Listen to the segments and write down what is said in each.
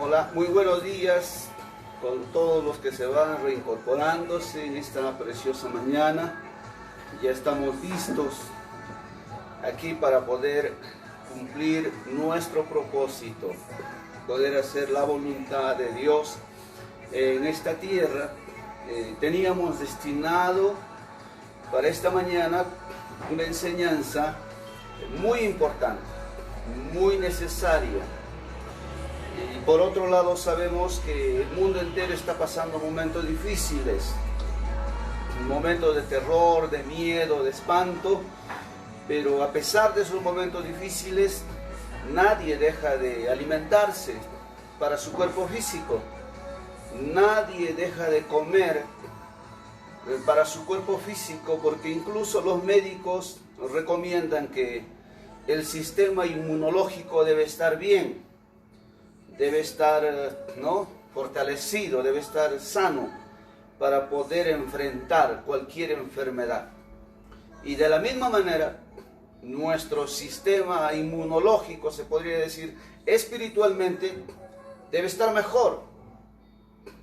Hola, muy buenos días con todos los que se van reincorporándose en esta preciosa mañana. Ya estamos listos aquí para poder cumplir nuestro propósito, poder hacer la voluntad de Dios en esta tierra. Teníamos destinado para esta mañana una enseñanza muy importante, muy necesaria. Y por otro lado sabemos que el mundo entero está pasando momentos difíciles, momentos de terror, de miedo, de espanto, pero a pesar de esos momentos difíciles, nadie deja de alimentarse para su cuerpo físico, nadie deja de comer para su cuerpo físico, porque incluso los médicos recomiendan que el sistema inmunológico debe estar bien. Debe estar fortalecido, debe estar sano para poder enfrentar cualquier enfermedad. Y de la misma manera, nuestro sistema inmunológico, se podría decir, espiritualmente, debe estar mejor,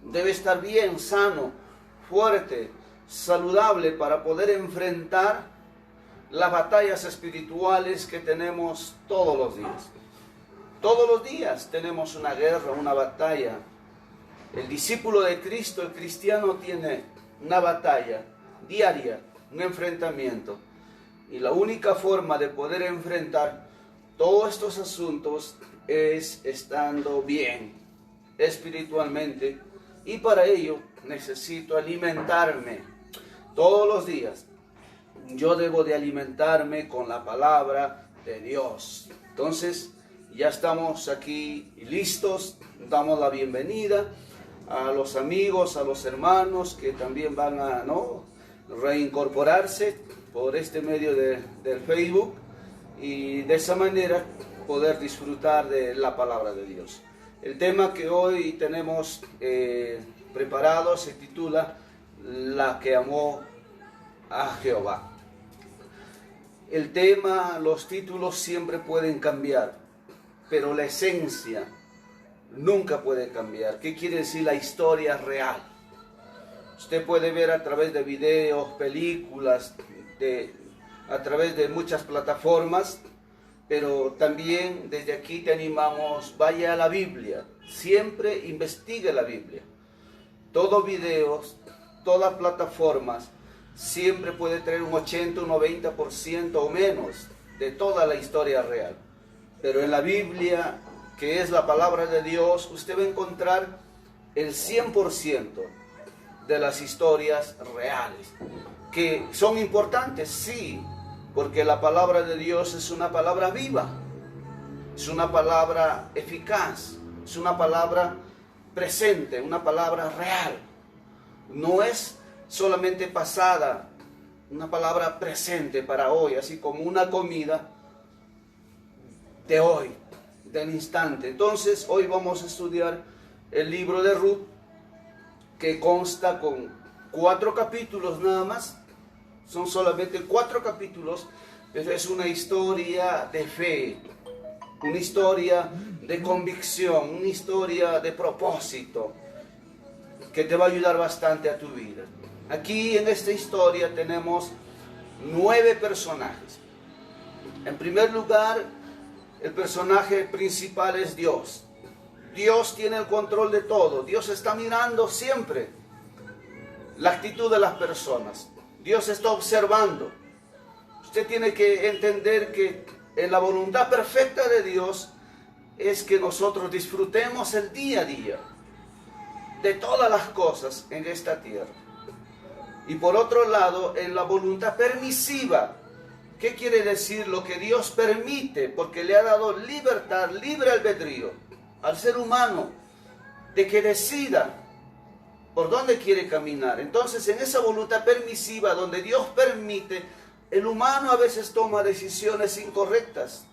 debe estar bien, sano, fuerte, saludable para poder enfrentar las batallas espirituales que tenemos todos los días. Todos los días tenemos una guerra, una batalla. El discípulo de Cristo, el cristiano, tiene una batalla diaria, un enfrentamiento. Y la única forma de poder enfrentar todos estos asuntos es estando bien espiritualmente. Y para ello necesito alimentarme todos los días. Yo debo de alimentarme con la palabra de Dios. Entonces, ya estamos aquí listos, damos la bienvenida a los amigos, a los hermanos que también van a reincorporarse por este medio del Facebook y de esa manera poder disfrutar de la palabra de Dios. El tema que hoy tenemos preparado se titula La que amó a Jehová. El tema, los títulos siempre pueden cambiar, pero la esencia nunca puede cambiar. ¿Qué quiere decir la historia real? Usted puede ver a través de videos, películas, a través de muchas plataformas, pero también desde aquí te animamos, vaya a la Biblia, siempre investigue la Biblia. Todos videos, todas plataformas, siempre puede traer un 80, un 90% o menos de toda la historia real. Pero en la Biblia, que es la palabra de Dios, usted va a encontrar el 100% de las historias reales. ¿Que son importantes? Sí, porque la palabra de Dios es una palabra viva, es una palabra eficaz, es una palabra presente, una palabra real. No es solamente pasada, una palabra presente para hoy, así como una comida de hoy, del instante. Entonces, hoy vamos a estudiar el libro de Ruth, que consta con 4 capítulos nada más. Son solamente 4 capítulos, pero es una historia de fe, una historia de convicción, una historia de propósito, que te va a ayudar bastante a tu vida. Aquí en esta historia tenemos 9 personajes. En primer lugar, el personaje principal es Dios. Dios tiene el control de todo. Dios está mirando siempre la actitud de las personas. Dios está observando. Usted tiene que entender que en la voluntad perfecta de Dios, es que nosotros disfrutemos el día a día de todas las cosas en esta tierra. Y por otro lado, en la voluntad permisiva. ¿Qué quiere decir? Lo que Dios permite, porque le ha dado libertad, libre albedrío al ser humano de que decida por dónde quiere caminar. Entonces, en esa voluntad permisiva donde Dios permite, el humano a veces toma decisiones incorrectas.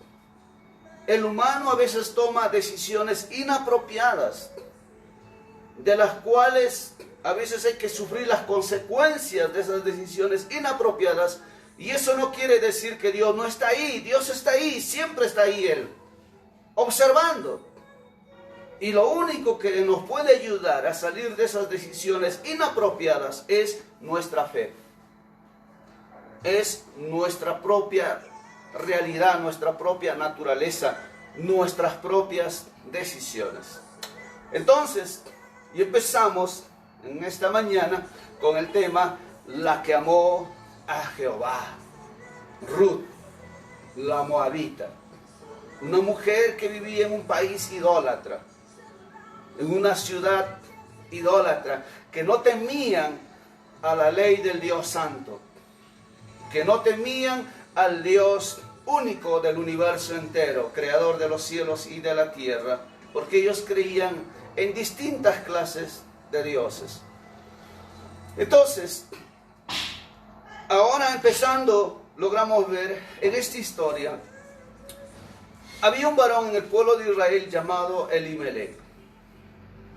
El humano a veces toma decisiones inapropiadas, de las cuales a veces hay que sufrir las consecuencias de esas decisiones inapropiadas. Y eso no quiere decir que Dios no está ahí. Dios está ahí, siempre está ahí Él, observando. Y lo único que nos puede ayudar a salir de esas decisiones inapropiadas es nuestra fe. Es nuestra propia realidad, nuestra propia naturaleza, nuestras propias decisiones. Entonces, y empezamos en esta mañana con el tema, la que amó a Jehová. Ruth, la moabita, una mujer que vivía en un país idólatra, en una ciudad idólatra, que no temían a la ley del Dios Santo, que no temían al Dios único del universo entero, creador de los cielos y de la tierra, porque ellos creían en distintas clases de dioses. Entonces, ahora empezando, logramos ver en esta historia, había un varón en el pueblo de Israel llamado Elimelec,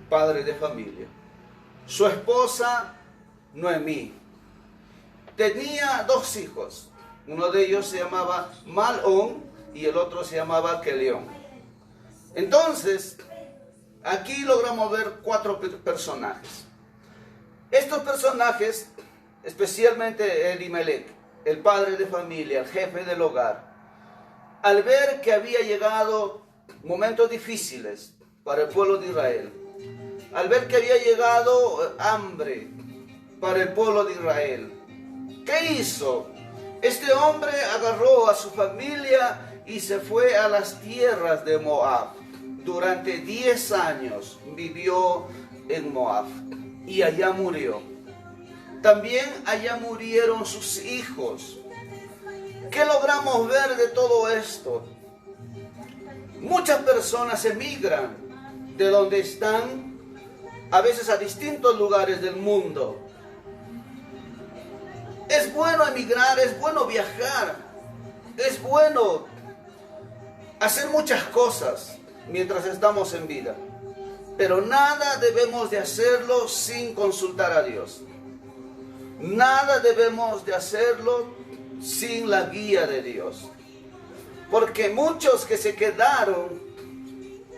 padre de familia. Su esposa Noemí tenía 2 hijos. Uno de ellos se llamaba Malón y el otro se llamaba Kelión. Entonces, aquí logramos ver 4 personajes. Estos personajes, especialmente Elimelec, el padre de familia, el jefe del hogar, al ver que había llegado momentos difíciles para el pueblo de Israel, al ver que había llegado hambre para el pueblo de Israel, ¿qué hizo? Este hombre agarró a su familia y se fue a las tierras de Moab. Durante 10 años vivió en Moab y allá murió. También allá murieron sus hijos. ¿Qué logramos ver de todo esto? Muchas personas emigran de donde están, a veces a distintos lugares del mundo. Es bueno emigrar, es bueno viajar, es bueno hacer muchas cosas mientras estamos en vida. Pero nada debemos de hacerlo sin consultar a Dios. Nada debemos de hacerlo sin la guía de Dios. Porque muchos que se quedaron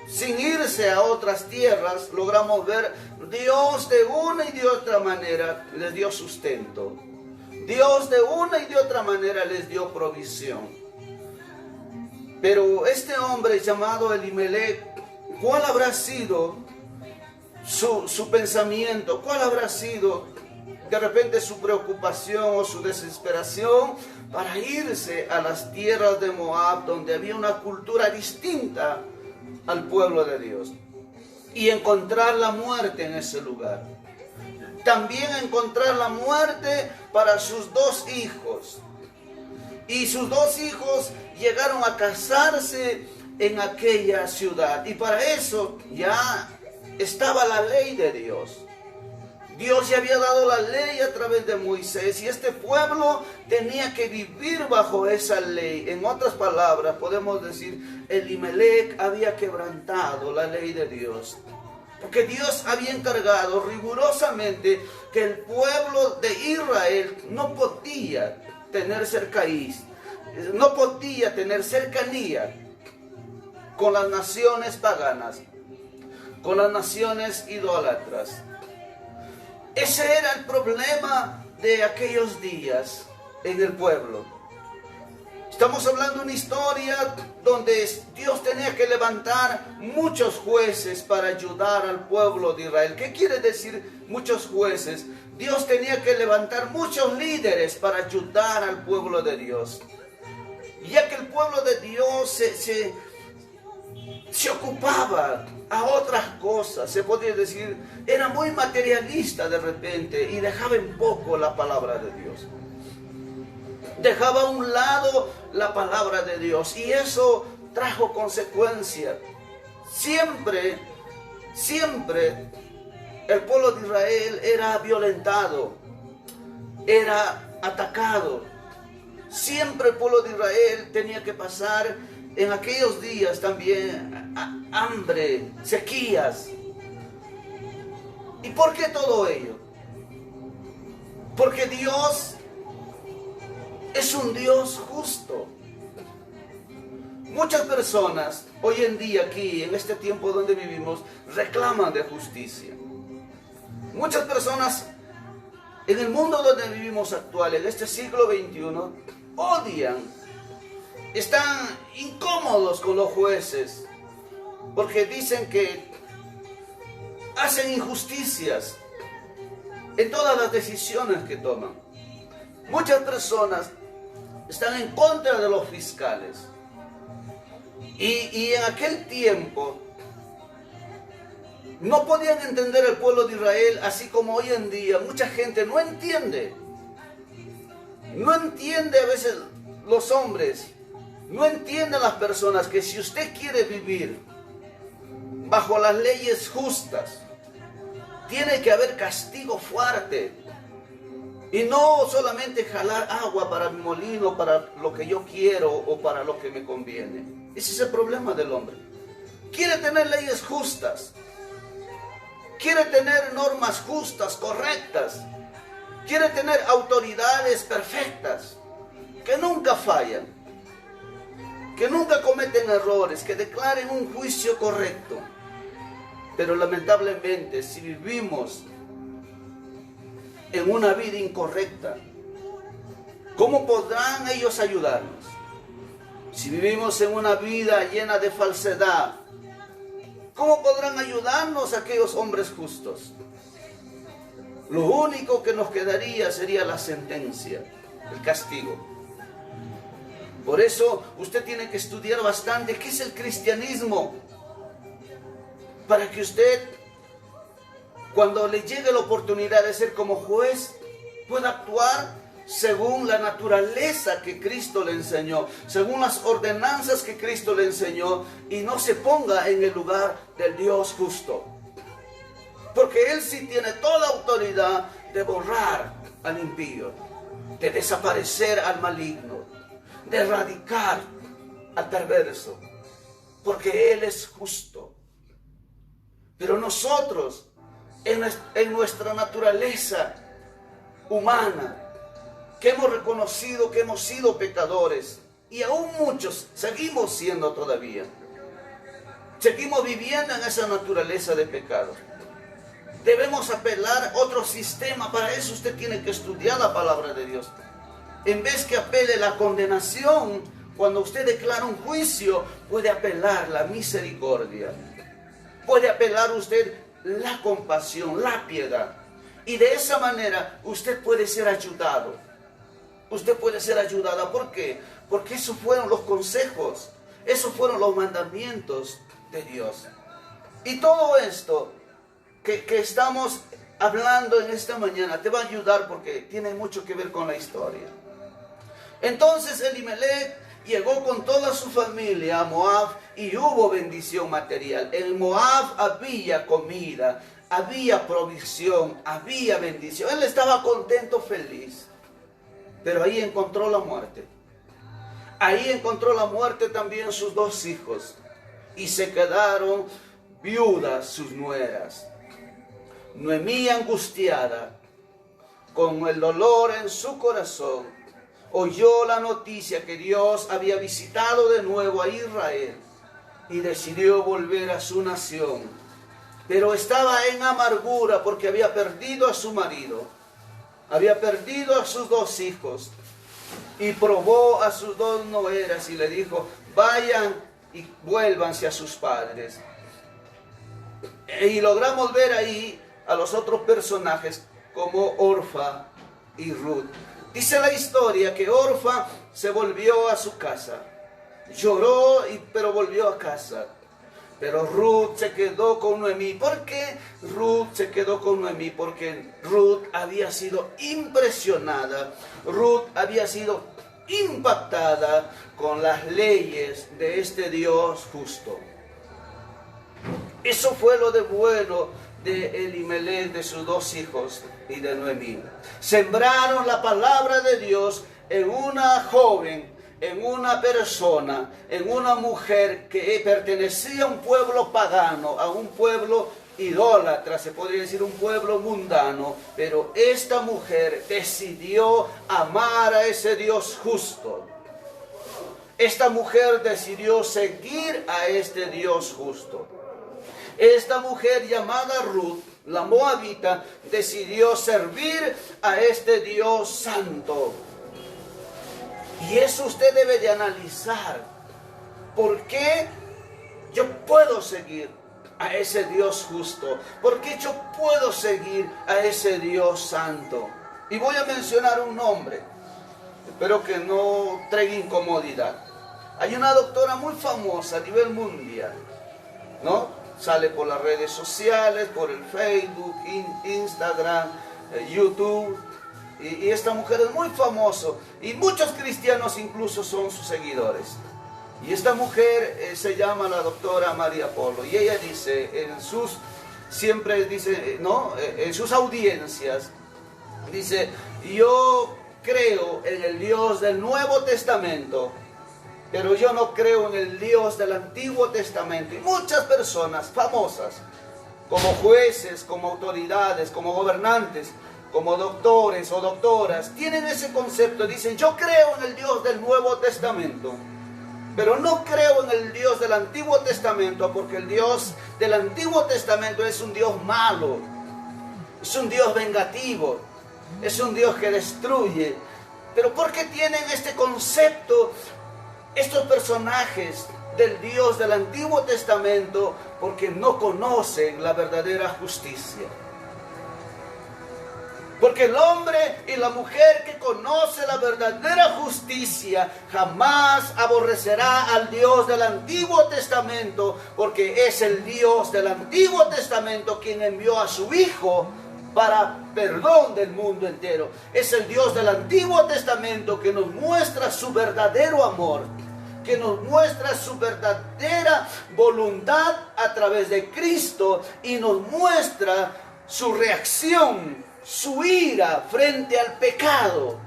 sin irse a otras tierras, logramos ver, Dios de una y de otra manera les dio sustento. Dios de una y de otra manera les dio provisión. Pero este hombre llamado Elimelec, ¿cuál habrá sido su pensamiento? ¿Cuál habrá sido de repente su preocupación o su desesperación para irse a las tierras de Moab, donde había una cultura distinta al pueblo de Dios, y encontrar la muerte en ese lugar? También encontrar la muerte para sus 2 hijos. Y sus 2 hijos llegaron a casarse en aquella ciudad. Y para eso ya estaba la ley de Dios. Dios ya había dado la ley a través de Moisés y este pueblo tenía que vivir bajo esa ley. En otras palabras, podemos decir, Elimelec había quebrantado la ley de Dios. Porque Dios había encargado rigurosamente que el pueblo de Israel no podía tener no podía tener cercanía con las naciones paganas, con las naciones idólatras. Ese era el problema de aquellos días en el pueblo. Estamos hablando de una historia donde Dios tenía que levantar muchos jueces para ayudar al pueblo de Israel. ¿Qué quiere decir muchos jueces? Dios tenía que levantar muchos líderes para ayudar al pueblo de Dios. Ya que el pueblo de Dios se ocupaba a otras cosas, se podría decir, era muy materialista de repente y dejaba en poco la palabra de Dios. Dejaba a un lado la palabra de Dios y eso trajo consecuencias. Siempre el pueblo de Israel era violentado, era atacado. Siempre el pueblo de Israel tenía que pasar en aquellos días también hambre, sequías. ¿Y por qué todo ello? Porque Dios es un Dios justo. Muchas personas hoy en día aquí, en este tiempo donde vivimos, reclaman de justicia. Muchas personas en el mundo donde vivimos actual, en este siglo XXI, odian, están incómodos con los jueces, porque dicen que hacen injusticias en todas las decisiones que toman. Muchas personas están en contra de los fiscales. Y en aquel tiempo no podían entender el pueblo de Israel, así como hoy en día mucha gente no entiende. No entiende a veces los hombres, no entienden las personas que si usted quiere vivir bajo las leyes justas, tiene que haber castigo fuerte. Y no solamente jalar agua para mi molino, para lo que yo quiero o para lo que me conviene. Ese es el problema del hombre. Quiere tener leyes justas. Quiere tener normas justas, correctas. Quiere tener autoridades perfectas, que nunca fallan, que nunca cometen errores, que declaren un juicio correcto. Pero lamentablemente, si vivimos en una vida incorrecta, ¿cómo podrán ellos ayudarnos? Si vivimos en una vida llena de falsedad, ¿cómo podrán ayudarnos aquellos hombres justos? Lo único que nos quedaría sería la sentencia, el castigo. Por eso usted tiene que estudiar bastante qué es el cristianismo, para que usted, cuando le llegue la oportunidad de ser como juez, pueda actuar según la naturaleza que Cristo le enseñó, según las ordenanzas que Cristo le enseñó, y no se ponga en el lugar del Dios justo. Porque Él sí tiene toda autoridad de borrar al impío, de desaparecer al maligno, de erradicar al perverso, porque Él es justo. Pero nosotros, en nuestra naturaleza humana, que hemos reconocido que hemos sido pecadores, y aún muchos seguimos siendo todavía, seguimos viviendo en esa naturaleza de pecado. Debemos apelar a otro sistema. Para eso usted tiene que estudiar la palabra de Dios. En vez que apele la condenación, cuando usted declara un juicio, puede apelar la misericordia. Puede apelar usted la compasión, la piedad. Y de esa manera usted puede ser ayudado. Usted puede ser ayudada. ¿Por qué? Porque esos fueron los consejos. Esos fueron los mandamientos de Dios. Y todo esto que estamos hablando en esta mañana te va a ayudar porque tiene mucho que ver con la historia. Entonces Elimelech llegó con toda su familia a Moab y hubo bendición material. En Moab había comida, había provisión, había bendición. Él estaba contento, feliz. Pero ahí encontró la muerte. Ahí encontró la muerte también sus dos hijos. Y se quedaron viudas sus nueras. Noemí, angustiada, con el dolor en su corazón, oyó la noticia que Dios había visitado de nuevo a Israel y decidió volver a su nación. Pero estaba en amargura porque había perdido a su marido, había perdido a sus dos hijos y probó a sus dos nueras y le dijo: vayan y vuélvanse a sus padres. Y logramos ver ahí a los otros personajes como Orfa y Ruth. Dice la historia que Orfa se volvió a su casa. Lloró, pero volvió a casa. Pero Ruth se quedó con Noemí. ¿Por qué Ruth se quedó con Noemí? Porque Ruth había sido impresionada. Ruth había sido impactada con las leyes de este Dios justo. Eso fue lo de bueno de Elimelech, de sus dos hijos y de Noemí. Sembraron la palabra de Dios en una joven, en una persona, en una mujer que pertenecía a un pueblo pagano, a un pueblo idólatra, se podría decir un pueblo mundano, pero esta mujer decidió amar a ese Dios justo. Esta mujer decidió seguir a este Dios justo. Esta mujer llamada Ruth, la moabita, decidió servir a este Dios santo. Y eso usted debe de analizar. ¿Por qué yo puedo seguir a ese Dios justo? ¿Por qué yo puedo seguir a ese Dios santo? Y voy a mencionar un nombre. Espero que no traiga incomodidad. Hay una doctora muy famosa a nivel mundial, ¿no? Sale por las redes sociales, por el Facebook, Instagram, YouTube. Y esta mujer es muy famosa. Y muchos cristianos incluso son sus seguidores. Y esta mujer se llama la doctora María Polo. Y ella dice, siempre dice, ¿no? En sus audiencias, dice, yo creo en el Dios del Nuevo Testamento, pero yo no creo en el Dios del Antiguo Testamento. Y muchas personas famosas, como jueces, como autoridades, como gobernantes, como doctores o doctoras, tienen ese concepto. Dicen, yo creo en el Dios del Nuevo Testamento, pero no creo en el Dios del Antiguo Testamento, porque el Dios del Antiguo Testamento es un Dios malo, es un Dios vengativo, es un Dios que destruye. Pero ¿por qué tienen este concepto estos personajes del Dios del Antiguo Testamento? Porque no conocen la verdadera justicia. Porque el hombre y la mujer que conoce la verdadera justicia jamás aborrecerá al Dios del Antiguo Testamento, porque es el Dios del Antiguo Testamento quien envió a su Hijo para perdón del mundo entero. Es el Dios del Antiguo Testamento que nos muestra su verdadero amor, que nos muestra su verdadera voluntad a través de Cristo, y nos muestra su reacción, su ira frente al pecado,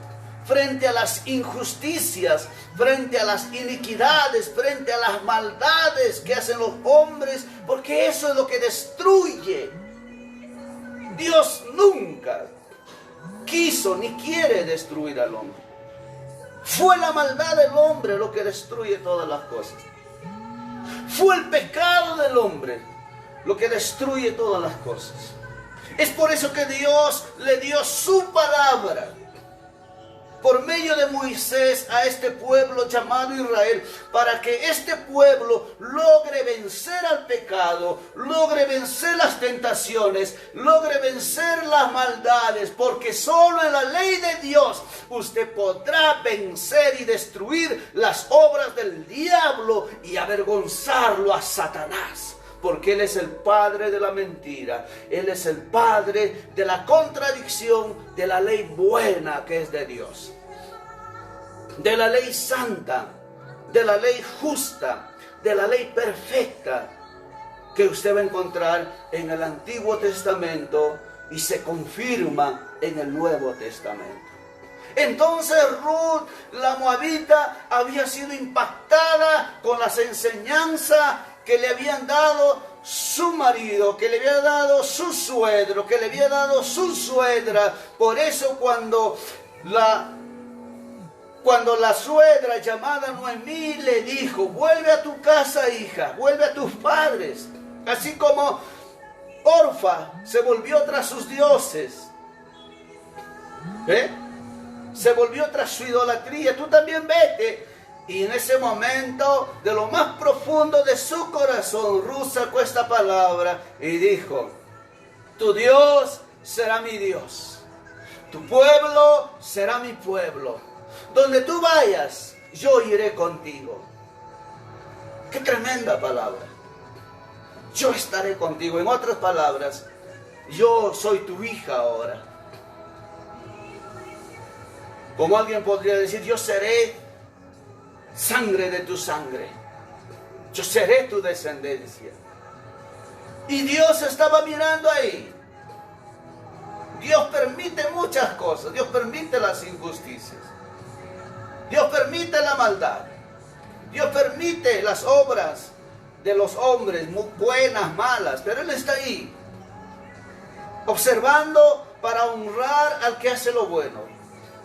frente a las injusticias, frente a las iniquidades, frente a las maldades que hacen los hombres, porque eso es lo que destruye. Dios nunca quiso ni quiere destruir al hombre. Fue la maldad del hombre lo que destruye todas las cosas. Fue el pecado del hombre lo que destruye todas las cosas. Es por eso que Dios le dio su palabra por medio de Moisés a este pueblo llamado Israel, para que este pueblo logre vencer al pecado, logre vencer las tentaciones, logre vencer las maldades, porque solo en la ley de Dios usted podrá vencer y destruir las obras del diablo y avergonzarlo a Satanás. Porque Él es el padre de la mentira. Él es el padre de la contradicción de la ley buena que es de Dios. De la ley santa, de la ley justa, de la ley perfecta que usted va a encontrar en el Antiguo Testamento y se confirma en el Nuevo Testamento. Entonces Ruth, la moabita, había sido impactada con las enseñanzas que le habían dado su marido, que le había dado su suegro, que le había dado su suegra. Por eso cuando la suegra llamada Noemí le dijo, vuelve a tu casa, hija, vuelve a tus padres, así como Orfa se volvió tras sus dioses, se volvió tras su idolatría, tú también vete. Y en ese momento, de lo más profundo de su corazón, Ruth sacó esta palabra y dijo, tu Dios será mi Dios, tu pueblo será mi pueblo, donde tú vayas, yo iré contigo. ¡Qué tremenda palabra! yo estaré contigo. En otras palabras, yo soy tu hija ahora. Como alguien podría decir, yo seré sangre de tu sangre. Yo seré tu descendencia. Y Dios estaba mirando ahí. Dios permite muchas cosas. Dios permite las injusticias. Dios permite la maldad. Dios permite las obras de los hombres, muy buenas, malas. Pero Él está ahí, observando para honrar al que hace lo bueno.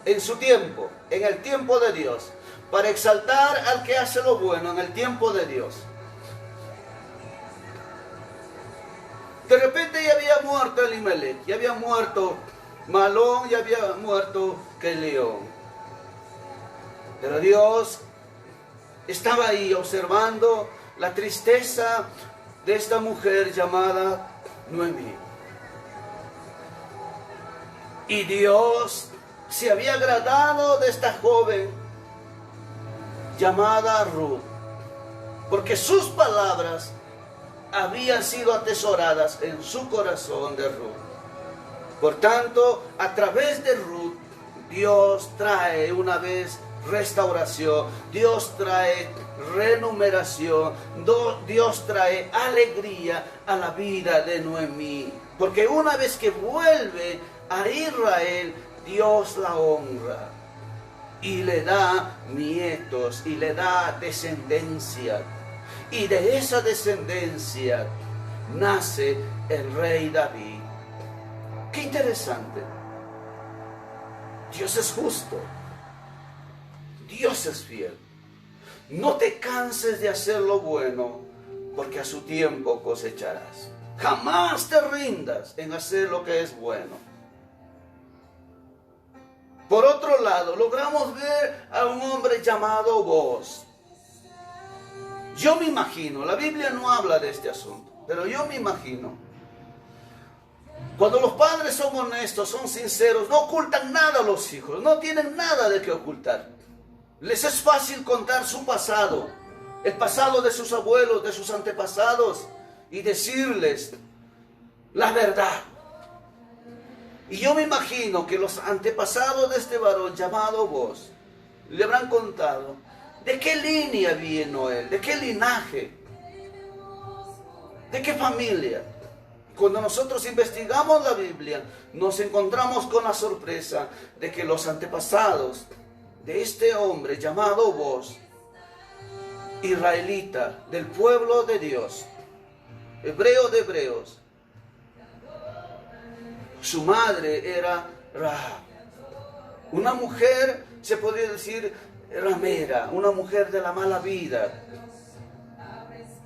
En su tiempo, en el tiempo de Dios. Para exaltar al que hace lo bueno en el tiempo de Dios. De repente ya había muerto Elimelech, ya había muerto Mahlón, ya había muerto Kelión. Pero Dios estaba ahí observando la tristeza de esta mujer llamada Noemí. Y Dios se había agradado de esta joven llamada Ruth, porque sus palabras habían sido atesoradas en su corazón de Ruth. Por tanto, a través de Ruth, Dios trae una vez restauración, Dios trae renumeración, Dios trae alegría a la vida de Noemí. Porque una vez que vuelve a Israel, Dios la honra y le da nietos y le da descendencia. Y de esa descendencia nace el rey David. Qué interesante. Dios es justo. Dios es fiel. No te canses de hacer lo bueno, porque a su tiempo cosecharás. Jamás te rindas en hacer lo que es bueno. Por otro lado, logramos ver a un hombre llamado Booz. Yo me imagino, la Biblia no habla de este asunto, pero yo me imagino, cuando los padres son honestos, son sinceros, no ocultan nada a los hijos, no tienen nada de qué ocultar. Les es fácil contar su pasado, el pasado de sus abuelos, de sus antepasados, y decirles la verdad. Y yo me imagino que los antepasados de este varón llamado Booz le habrán contado de qué línea vino él, de qué linaje, de qué familia. Cuando nosotros investigamos la Biblia, nos encontramos con la sorpresa de que los antepasados de este hombre llamado Booz, israelita, del pueblo de Dios, hebreo de hebreos, su madre era Rahab, una mujer, se podría decir, ramera, una mujer de la mala vida,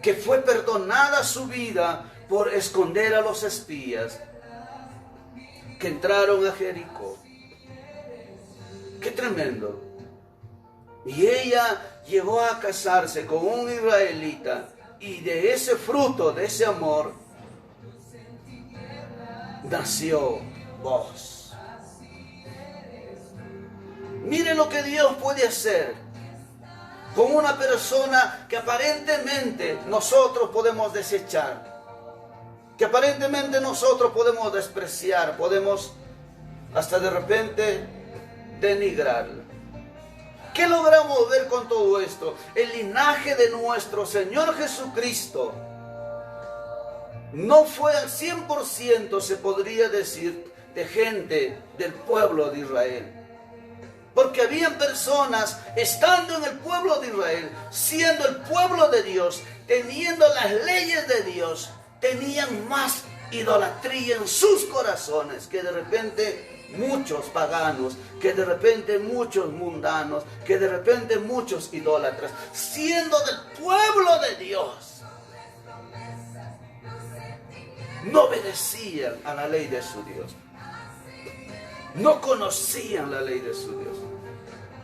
que fue perdonada su vida por esconder a los espías que entraron a Jericó. ¡Qué tremendo! Y ella llegó a casarse con un israelita, y de ese fruto, de ese amor, nació Booz. Mire lo que Dios puede hacer con una persona que aparentemente nosotros podemos desechar, que aparentemente nosotros podemos despreciar, podemos hasta de repente denigrarla. ¿Qué logramos ver con todo esto? El linaje de nuestro Señor Jesucristo no fue al 100%, se podría decir, de gente del pueblo de Israel. Porque habían personas estando en el pueblo de Israel, siendo el pueblo de Dios, teniendo las leyes de Dios, tenían más idolatría en sus corazones que de repente muchos paganos, que de repente muchos mundanos, que de repente muchos idólatras, siendo del pueblo de Dios, no obedecían a la ley de su Dios, no conocían la ley de su Dios,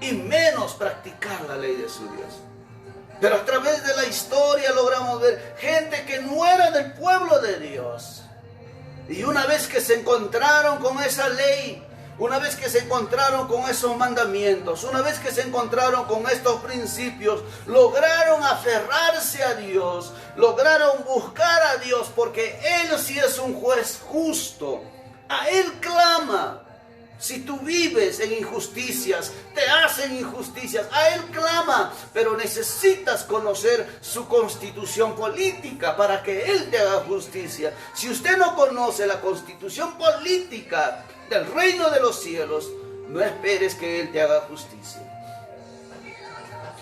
y menos practicar la ley de su Dios. Pero a través de la historia logramos ver gente que no era del pueblo de Dios. Y una vez que se encontraron con esa ley, una vez que se encontraron con esos mandamientos, una vez que se encontraron con estos principios, lograron aferrarse a Dios, lograron buscar a Dios, porque Él sí es un juez justo. A Él clama. Si tú vives en injusticias, te hacen injusticias, a Él clama, pero necesitas conocer su constitución política para que Él te haga justicia. Si usted no conoce la constitución política del reino de los cielos, no esperes que Él te haga justicia.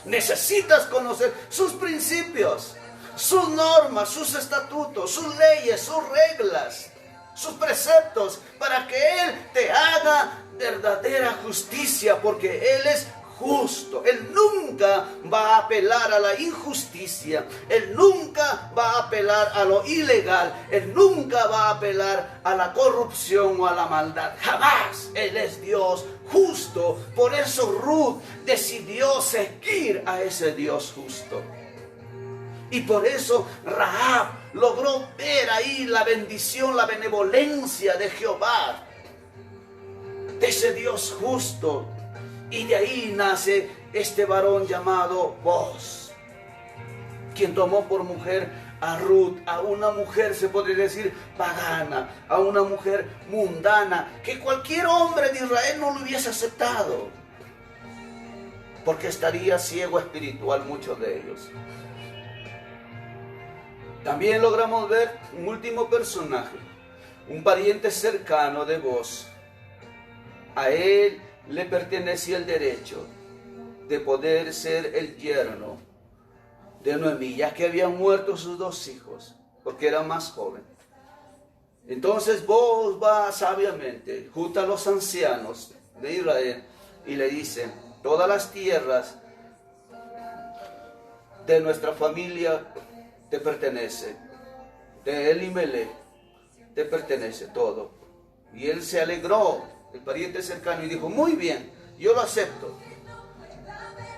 Necesitas conocer sus principios, sus normas, sus estatutos, sus leyes, sus reglas, sus preceptos, para que Él te haga verdadera justicia, porque Él es justo. Él nunca va a apelar a la injusticia, Él nunca va a apelar a lo ilegal, Él nunca va a apelar a la corrupción o a la maldad, jamás. Él es Dios justo. Por eso Ruth decidió seguir a ese Dios justo. Y por eso Rahab logró ver ahí la bendición, la benevolencia de Jehová, de ese Dios justo. Y de ahí nace este varón llamado Boaz, quien tomó por mujer a Ruth, a una mujer, se podría decir, pagana, a una mujer mundana, que cualquier hombre de Israel no lo hubiese aceptado, porque estaría ciego espiritual muchos de ellos. También logramos ver un último personaje, un pariente cercano de Boaz. A él le pertenecía el derecho de poder ser el yerno de Noemí, ya que habían muerto sus dos hijos, porque era más joven. Entonces Boaz va sabiamente junto a los ancianos de Israel y le dice: todas las tierras de nuestra familia te pertenece, de Elimelech te pertenece todo. Y él se alegró, el pariente cercano, y dijo: muy bien, yo lo acepto.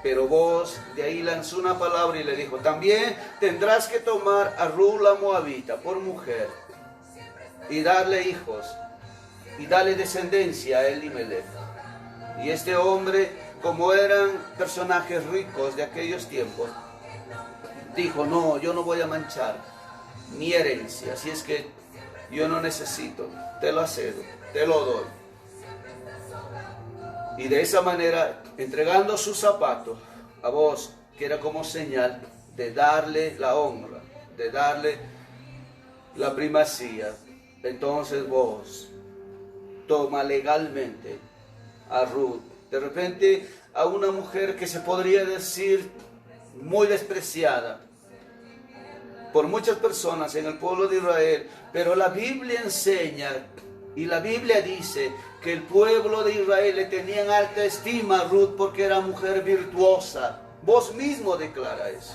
Pero Boaz de ahí lanzó una palabra y le dijo: también tendrás que tomar a Ruth la moabita por mujer y darle hijos y darle descendencia a Elimelech. Y este hombre, como eran personajes ricos de aquellos tiempos, dijo: no, yo no voy a manchar mi herencia, así es que yo no necesito, te lo cedo, te lo doy. Y de esa manera, entregando sus zapatos a Boaz, que era como señal de darle la honra, de darle la primacía, entonces Boaz toma legalmente a Ruth. De repente, a una mujer que se podría decir muy despreciada por muchas personas en el pueblo de Israel, pero la Biblia enseña y la Biblia dice que el pueblo de Israel le tenía en alta estima a Ruth porque era mujer virtuosa. Vos mismo declara eso.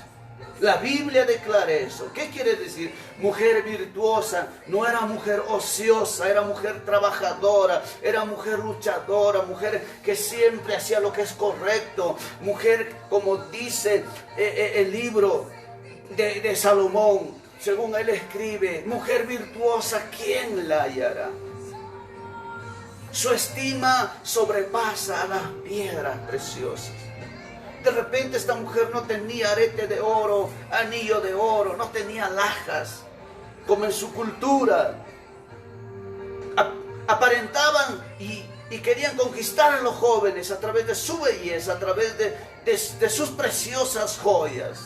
La Biblia declara eso. ¿Qué quiere decir? Mujer virtuosa. No era mujer ociosa, era mujer trabajadora, era mujer luchadora, mujer que siempre hacía lo que es correcto. Mujer, como dice el libro de Salomón, según él escribe: mujer virtuosa, ¿quién la hallará? Su estima sobrepasa a las piedras preciosas. De repente esta mujer no tenía arete de oro, anillo de oro, no tenía alhajas, como en su cultura. Aparentaban y querían conquistar a los jóvenes a través de su belleza, a través de sus preciosas joyas.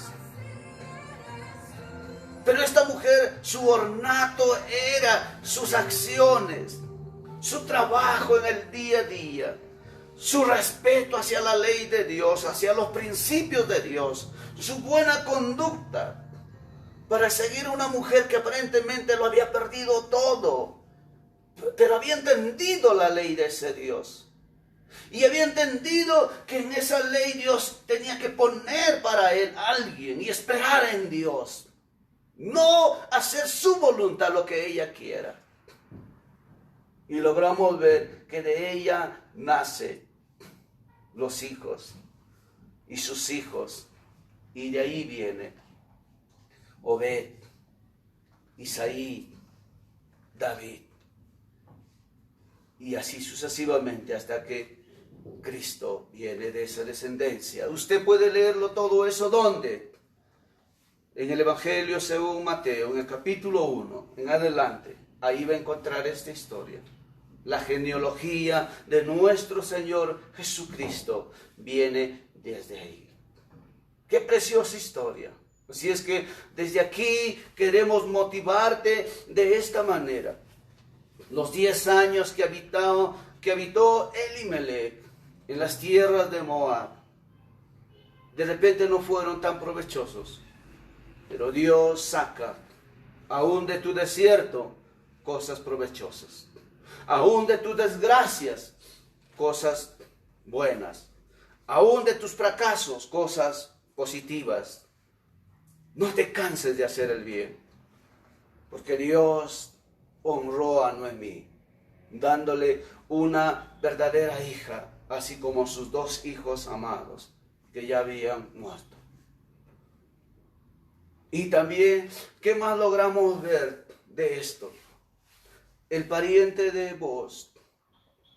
Pero esta mujer, su ornato era sus acciones, su trabajo en el día a día, su respeto hacia la ley de Dios, hacia los principios de Dios, su buena conducta, para seguir a una mujer que aparentemente lo había perdido todo, pero había entendido la ley de ese Dios. Y había entendido que en esa ley Dios tenía que poner para él a alguien y esperar en Dios. No hacer su voluntad, lo que ella quiera. Y logramos ver que de ella nace los hijos y sus hijos. Y de ahí viene Obed, Isaí, David. y así sucesivamente hasta que Cristo viene de esa descendencia. Usted puede leerlo todo eso, ¿dónde? En el Evangelio según Mateo, en el capítulo 1, en adelante. Ahí va a encontrar esta historia. La genealogía de nuestro Señor Jesucristo viene desde ahí. ¡Qué preciosa historia! Así es que desde aquí queremos motivarte de esta manera. Los 10 años que habitó Elimelech en las tierras de Moab, de repente no fueron tan provechosos. Pero Dios saca, aún de tu desierto, cosas provechosas. Aún de tus desgracias, cosas buenas. Aún de tus fracasos, cosas positivas. No te canses de hacer el bien, porque Dios honró a Noemí, dándole una verdadera hija, así como sus 2 hijos amados, que ya habían muerto. Y también, ¿qué más logramos ver de esto? El pariente de Booz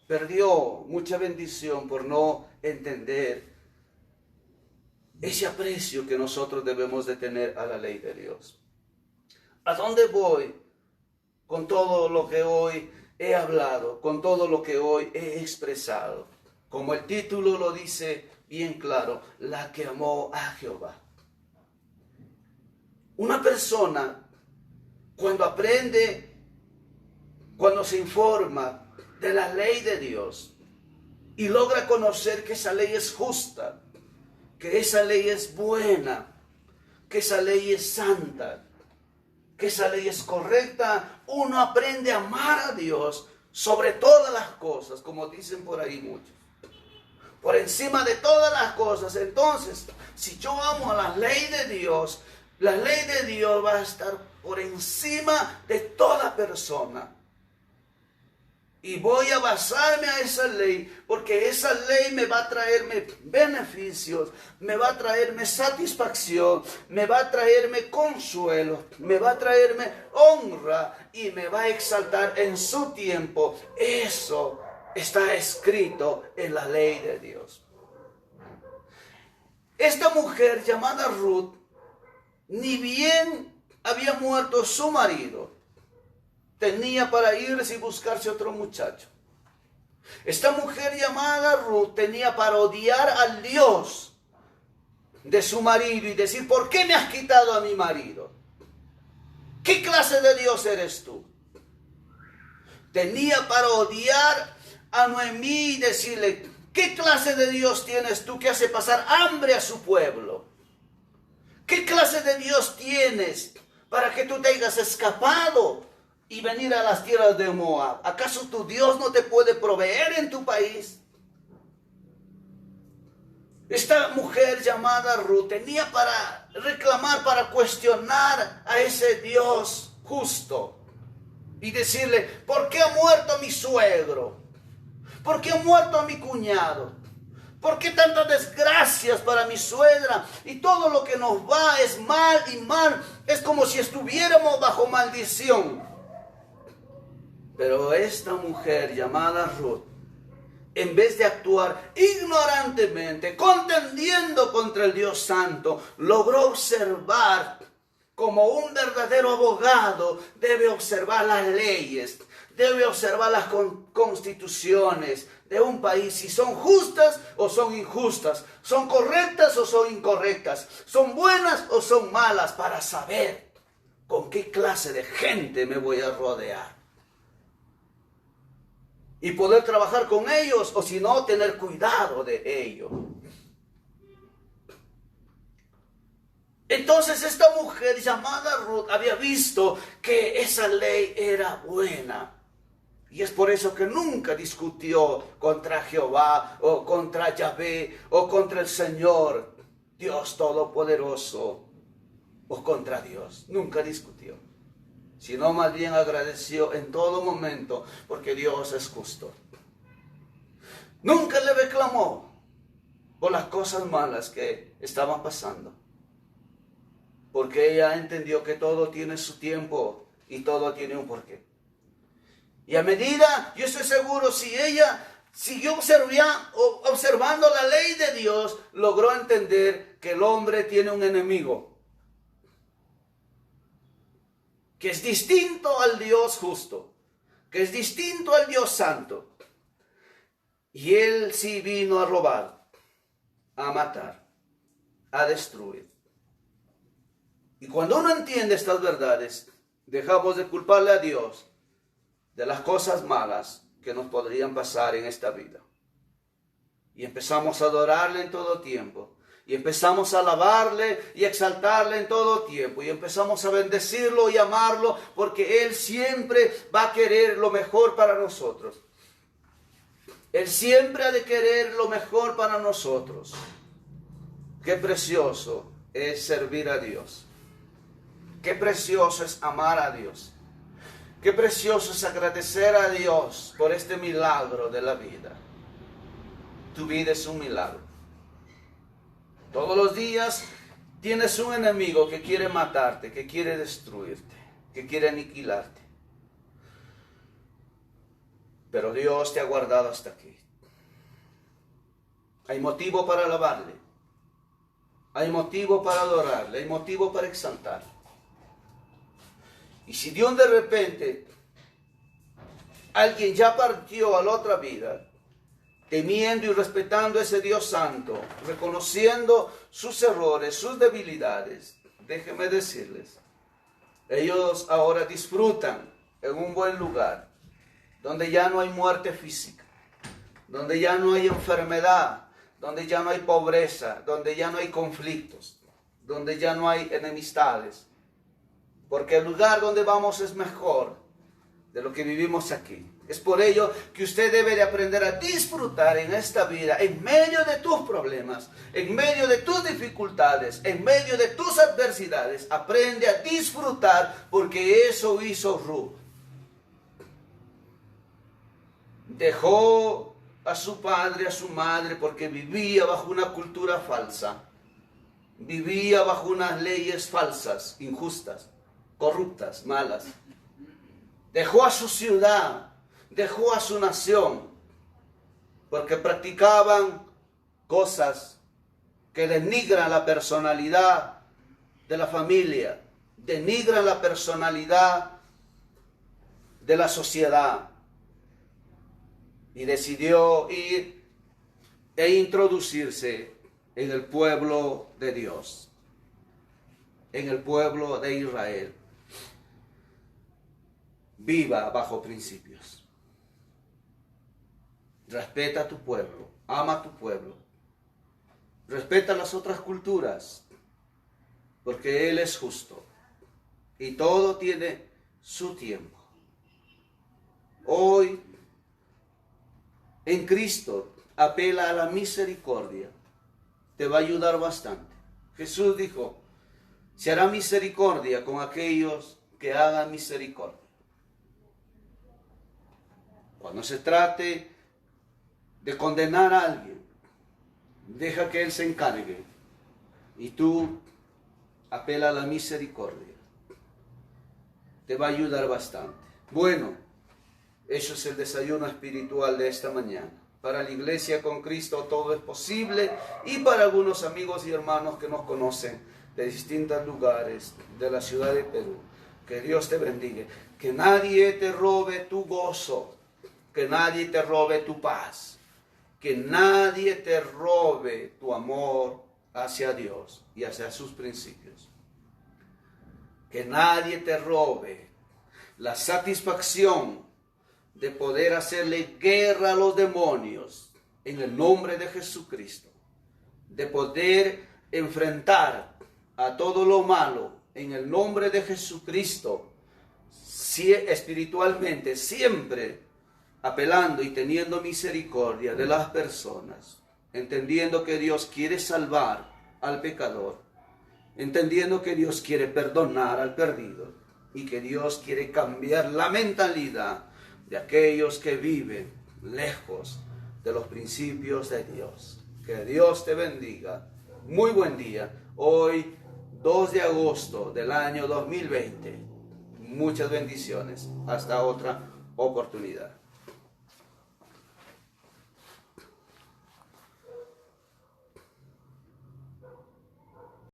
perdió mucha bendición por no entender ese aprecio que nosotros debemos de tener a la ley de Dios. ¿A dónde voy con todo lo que hoy he hablado, con todo lo que hoy he expresado? Como el título lo dice bien claro, la que amó a Jehová. Una persona, cuando aprende, cuando se informa de la ley de Dios y logra conocer que esa ley es justa, que esa ley es buena, que esa ley es santa, que esa ley es correcta, uno aprende a amar a Dios sobre todas las cosas, como dicen por ahí muchos. Por encima de todas las cosas. Entonces, si yo amo a la ley de Dios, la ley de Dios va a estar por encima de toda persona. Y voy a basarme a esa ley, porque esa ley me va a traerme beneficios, me va a traerme satisfacción, me va a traerme consuelo, me va a traerme honra y me va a exaltar en su tiempo. Eso está escrito en la ley de Dios. Esta mujer llamada Ruth, ni bien había muerto su marido, tenía para irse y buscarse otro muchacho. Esta mujer llamada Ruth tenía para odiar al Dios de su marido y decir, ¿por qué me has quitado a mi marido? ¿Qué clase de Dios eres tú? Tenía para odiar a Noemí y decirle, ¿qué clase de Dios tienes tú que hace pasar hambre a su pueblo? ¿Qué clase de Dios tienes para que tú te hayas escapado y venir a las tierras de Moab? ¿Acaso tu Dios no te puede proveer en tu país? Esta mujer llamada Ruth tenía para reclamar, para cuestionar a ese Dios justo y decirle, ¿por qué ha muerto mi suegro? ¿Por qué ha muerto mi cuñado? ¿Por qué tantas desgracias para mi suegra? Y todo lo que nos va es mal y mal. Es como si estuviéramos bajo maldición. Pero esta mujer llamada Ruth, en vez de actuar ignorantemente, contendiendo contra el Dios Santo, logró observar como un verdadero abogado, debe observar las leyes, debe observar las constituciones de un país, si son justas o son injustas, son correctas o son incorrectas, son buenas o son malas, para saber con qué clase de gente me voy a rodear. Y poder trabajar con ellos, o si no, tener cuidado de ellos. Entonces esta mujer llamada Ruth había visto que esa ley era buena. Y es por eso que nunca discutió contra Jehová, o contra Yahvé, o contra el Señor, Dios Todopoderoso, o contra Dios. Nunca discutió. Sino más bien agradeció en todo momento, porque Dios es justo. Nunca le reclamó por las cosas malas que estaban pasando, porque ella entendió que todo tiene su tiempo y todo tiene un porqué. Y a medida, yo estoy seguro, si ella siguió observando la ley de Dios, logró entender que el hombre tiene un enemigo, que es distinto al Dios justo, que es distinto al Dios santo. Y él sí vino a robar, a matar, a destruir. Y cuando uno entiende estas verdades, dejamos de culparle a Dios de las cosas malas que nos podrían pasar en esta vida. Y empezamos a adorarle en todo tiempo. Y empezamos a alabarle y exaltarle en todo tiempo. Y empezamos a bendecirlo y amarlo, porque Él siempre va a querer lo mejor para nosotros. Él siempre ha de querer lo mejor para nosotros. Qué precioso es servir a Dios. Qué precioso es amar a Dios. Qué precioso es agradecer a Dios por este milagro de la vida. Tu vida es un milagro. Todos los días tienes un enemigo que quiere matarte, que quiere destruirte, que quiere aniquilarte. Pero Dios te ha guardado hasta aquí. Hay motivo para alabarle. Hay motivo para adorarle. Hay motivo para exaltarle. Y si Dios de repente, alguien ya partió a la otra vida, temiendo y respetando a ese Dios santo, reconociendo sus errores, sus debilidades, déjenme decirles, ellos ahora disfrutan en un buen lugar, donde ya no hay muerte física, donde ya no hay enfermedad, donde ya no hay pobreza, donde ya no hay conflictos, donde ya no hay enemistades. Porque el lugar donde vamos es mejor de lo que vivimos aquí. Es por ello que usted debe de aprender a disfrutar en esta vida, en medio de tus problemas, en medio de tus dificultades, en medio de tus adversidades. Aprende a disfrutar, porque eso hizo Ruth. Dejó a su padre, a su madre, porque vivía bajo una cultura falsa. Vivía bajo unas leyes falsas, injustas, corruptas, malas. Dejó a su ciudad, dejó a su nación, porque practicaban cosas que denigran la personalidad de la familia, denigran la personalidad de la sociedad. Y decidió ir e introducirse en el pueblo de Dios, en el pueblo de Israel. Viva bajo principios. Respeta a tu pueblo, ama a tu pueblo. Respeta las otras culturas, porque Él es justo y todo tiene su tiempo. Hoy, en Cristo, apela a la misericordia. Te va a ayudar bastante. Jesús dijo, se hará misericordia con aquellos que hagan misericordia. Cuando se trate de condenar a alguien, deja que Él se encargue y tú apela a la misericordia. Te va a ayudar bastante. Bueno, eso es el desayuno espiritual de esta mañana. Para la Iglesia con Cristo todo es posible, y para algunos amigos y hermanos que nos conocen de distintos lugares de la ciudad de Perú. Que Dios te bendiga. Que nadie te robe tu gozo. Que nadie te robe tu paz. Que nadie te robe tu amor hacia Dios y hacia sus principios. Que nadie te robe la satisfacción de poder hacerle guerra a los demonios en el nombre de Jesucristo. De poder enfrentar a todo lo malo en el nombre de Jesucristo, espiritualmente, siempre apelando y teniendo misericordia de las personas, entendiendo que Dios quiere salvar al pecador, entendiendo que Dios quiere perdonar al perdido y que Dios quiere cambiar la mentalidad de aquellos que viven lejos de los principios de Dios. Que Dios te bendiga. Muy buen día. Hoy, 2 de agosto del año 2020. Muchas bendiciones. Hasta otra oportunidad.